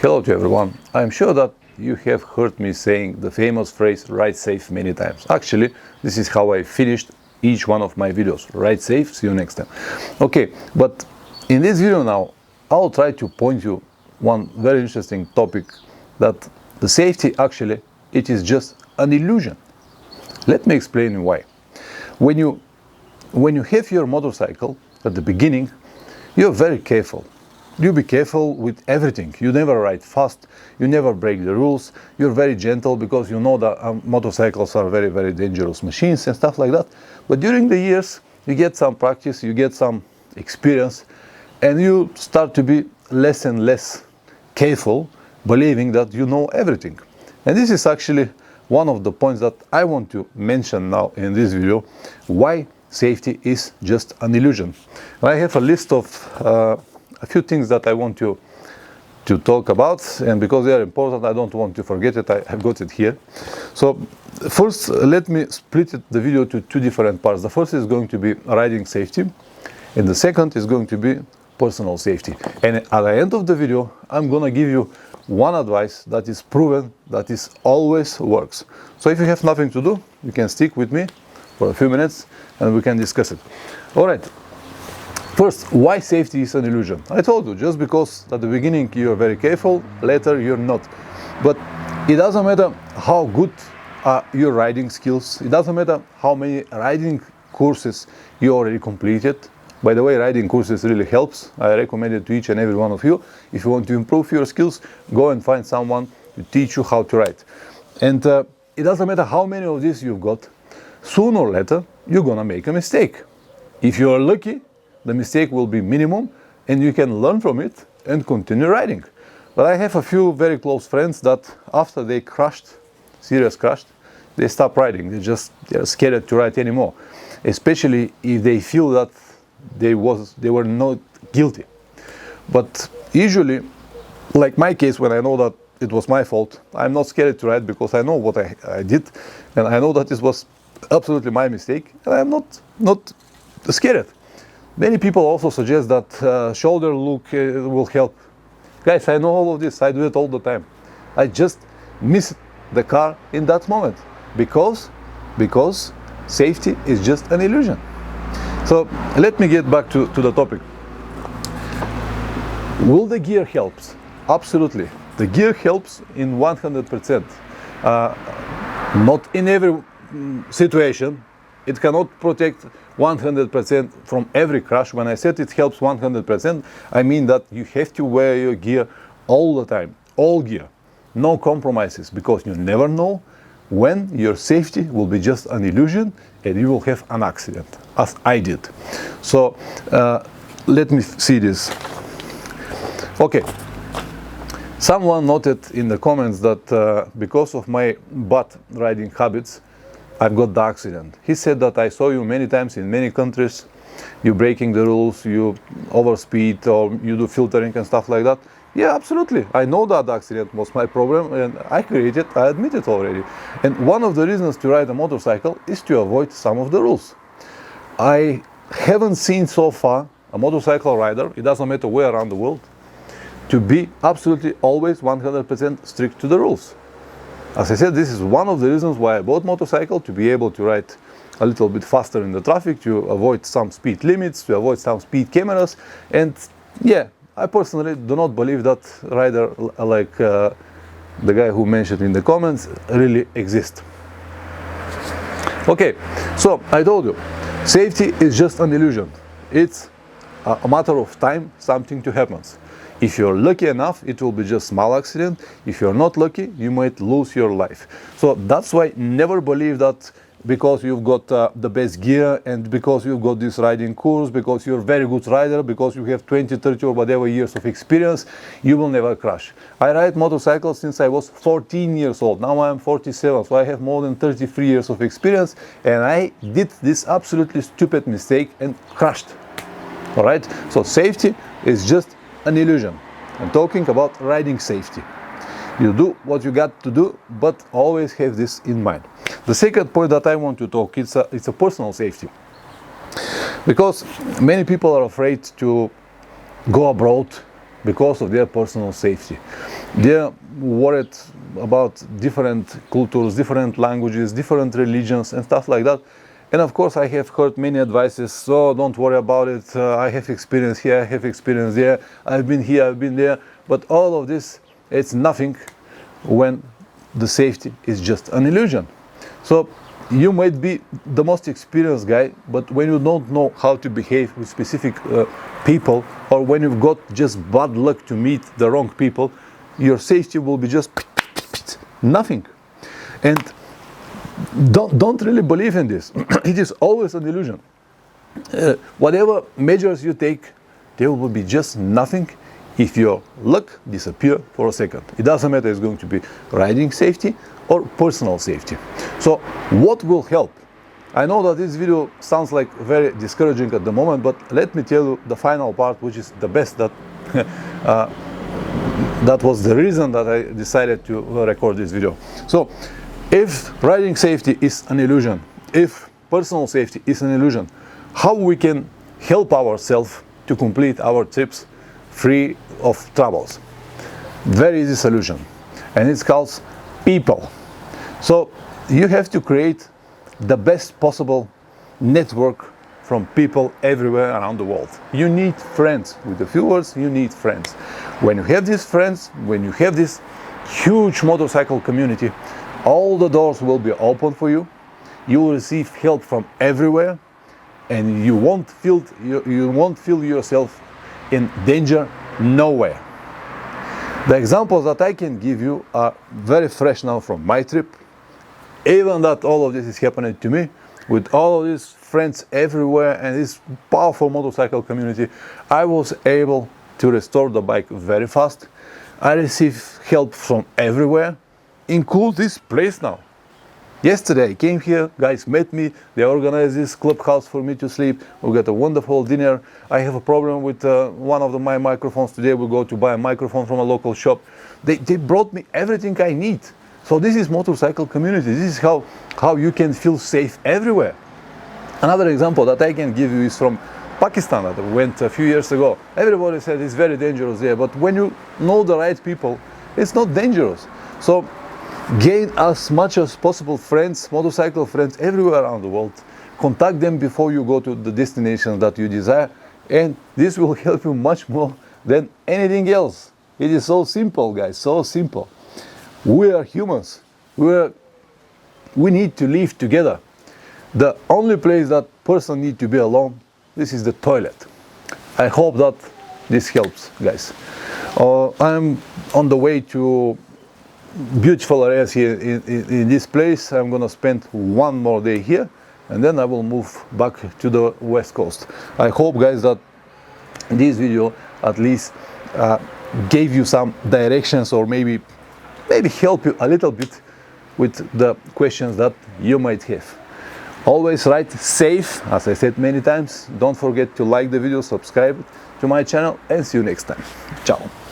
Hello to everyone. I'm sure that you have heard me saying the famous phrase ride safe many times. Actually, this is how I finished each one of my videos. Ride safe, see you next time. Okay, but in this video now, I'll try to point you one very interesting topic, that the safety actually, it is just an illusion. Let me explain why. When you have your motorcycle at the beginning, you're very careful. You be careful with everything. You never ride fast, you never break the rules, you're very gentle because you know that motorcycles are very, very dangerous machines and stuff like that. But during the years, you get some practice, you get some experience, and you start to be less and less careful, believing that you know everything. And this is actually one of the points that I want to mention now in this video, why safety is just an illusion. And I have a list of a few things that I want to talk about, and because they are important, I don't want to forget it. I have got it here. So first, let me split the video to two different parts. The first is going to be riding safety, and the second is going to be personal safety. And at the end of the video, I'm gonna give you one advice that is proven, that is always works. So if you have nothing to do, you can stick with me for a few minutes and we can discuss it. All right. First, why safety is an illusion? I told you, just because at the beginning you're very careful, later you're not. But it doesn't matter how good are your riding skills. It doesn't matter how many riding courses you already completed. By the way, riding courses really helps. I recommend it to each and every one of you. If you want to improve your skills, go and find someone to teach you how to ride. And it doesn't matter how many of these you've got. Sooner or later, you're gonna make a mistake. If you're lucky, the mistake will be minimum and you can learn from it and continue riding. But I have a few very close friends that after they crashed, serious crashed, they stopped riding. They're scared to ride anymore, especially if they feel that they were not guilty. But usually, like my case, when I know that it was my fault, I'm not scared to ride because I know what I did, and I know that this was absolutely my mistake, and I'm not scared. Many people also suggest that shoulder look will help. Guys, I know all of this, I do it all the time. I just miss the car in that moment because safety is just an illusion. So let me get back to the topic. Will the gear help? Absolutely. The gear helps in 100%. Not in every situation. It cannot protect 100% from every crash. When I said it helps 100%, I mean that you have to wear your gear all the time, all gear, no compromises, because you never know when your safety will be just an illusion and you will have an accident, as I did. So let me see this. Okay. Someone noted in the comments that because of my bad riding habits, I've got the accident. He said that I saw you many times in many countries, you breaking the rules, you overspeed, or you do filtering and stuff like that. Yeah, absolutely. I know that the accident was my problem and I admit it already. And one of the reasons to ride a motorcycle is to avoid some of the rules. I haven't seen so far a motorcycle rider, it doesn't matter where around the world, to be absolutely always 100% strict to the rules. As I said, this is one of the reasons why I bought motorcycle, to be able to ride a little bit faster in the traffic, to avoid some speed limits, to avoid some speed cameras. And yeah, I personally do not believe that rider like the guy who mentioned in the comments really exists. Okay, so I told you, safety is just an illusion. It's a matter of time, something to happen. If you're lucky enough, it will be just small accident. If you're not lucky, you might lose your life. So that's why never believe that because you've got the best gear and because you've got this riding course, because you're a very good rider, because you have 20, 30 or whatever years of experience, you will never crash. I ride motorcycles since I was 14 years old. Now I'm 47, so I have more than 33 years of experience, and I did this absolutely stupid mistake and crashed. All right, so safety is just an illusion. I'm talking about riding safety. You do what you got to do, but always have this in mind. The second point that I want to talk is it's a personal safety. Because many people are afraid to go abroad, because of their personal safety. They're worried about different cultures, different languages, different religions and stuff like that. And of course I have heard many advices, so don't worry about it, I have experience here, I have experience there, I've been here, I've been there. But all of this, it's nothing when the safety is just an illusion. So you might be the most experienced guy, but when you don't know how to behave with specific people, or when you've got just bad luck to meet the wrong people, your safety will be just nothing. And don't really believe in this. It is always an illusion. Whatever measures you take, there will be just nothing if your luck disappears for a second. It doesn't matter, it's going to be riding safety or personal safety. So what will help? I know that this video sounds like very discouraging at the moment, but let me tell you the final part, which is the best, that that was the reason that I decided to record this video. So if riding safety is an illusion, if personal safety is an illusion, how we can help ourselves to complete our trips free of troubles? Very easy solution, and it's called people. So you have to create the best possible network from people everywhere around the world. You need friends. With a few words, you need friends. When you have these friends, when you have this huge motorcycle community, all the doors will be open for you. You will receive help from everywhere, and you won't feel yourself in danger nowhere. The examples that I can give you are very fresh now from my trip. Even that all of this is happening to me, with all of these friends everywhere and this powerful motorcycle community, I was able to restore the bike very fast. I received help from everywhere, including this place now. Yesterday I came here, guys met me, they organized this clubhouse for me to sleep, we got a wonderful dinner. I have a problem with one of my microphones today, we'll go to buy a microphone from a local shop. They brought me everything I need. So this is motorcycle community, this is how you can feel safe everywhere. Another example that I can give you is from Pakistan that I went a few years ago. Everybody said it's very dangerous there, but when you know the right people, it's not dangerous. So gain as much as possible friends, motorcycle friends everywhere around the world. Contact them before you go to the destinations that you desire, and this will help you much more than anything else. It is so simple, guys, so simple. We are humans. We need to live together. The only place that person need to be alone, this is the toilet. I hope that this helps, guys. I'm on the way to beautiful areas here in this place. I'm gonna spend one more day here, and then I will move back to the west coast. I hope, guys, that this video at least gave you some directions, or maybe help you a little bit with the questions that you might have. Always ride safe, as I said many times. Don't forget to like the video, subscribe to my channel, and see you next time. Ciao.